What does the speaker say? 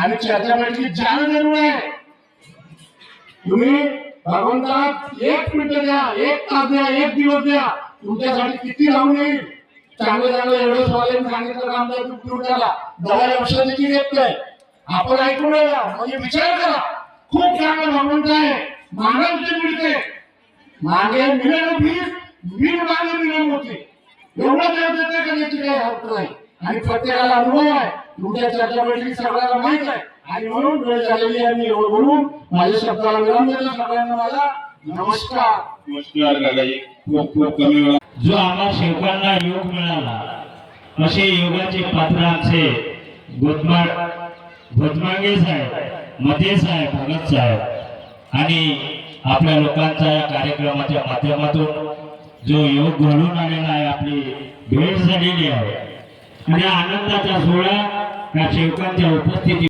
आणि चर्चा बैठकीत जाणं जरूर आहे। तुम्ही भगवंतात 1 मिनिट द्या, 1 तास द्या, 1 दिवस द्या, तुमच्यासाठी किती राहून येईल। चांगलं चांगलं एवढं सवाल सांगितलं आमदार तुमच्याला दवा लक्ष देखील येत नाही। आपण ऐकून म्हणजे विचार करा, खूप चांगलं भगवंत आहे, मानवते मिळते, मागे मिळेल भीड मागे मिळेल होते, एवढं देव देते का याची काही हरकत नाही। आणि प्रत्येकाला अनुभव आहे, तुमच्या चर्चा बैठकीत सगळ्याला माहित आहे। आणि म्हणून वेळ झालेली आहे, मी एवढं बोलून माझ्या शब्दाला विराम देतो। सगळ्यांना माझा नमस्कार। नमस्कार दादाजी, खूप खूप कमी वेळा जो आम्हा सेवकांना योग मिळाला, असे योगाचे पात्र आमचे गोदमांगे साहेब, मते साहेब, भगत साहेब आणि आपल्या लोकांच्या या कार्यक्रमाच्या माध्यमातून जो योग घडून आलेला आहे, आपली भेट झालेली आहे आणि आनंदाचा सोहळा या सेवकांच्या उपस्थिती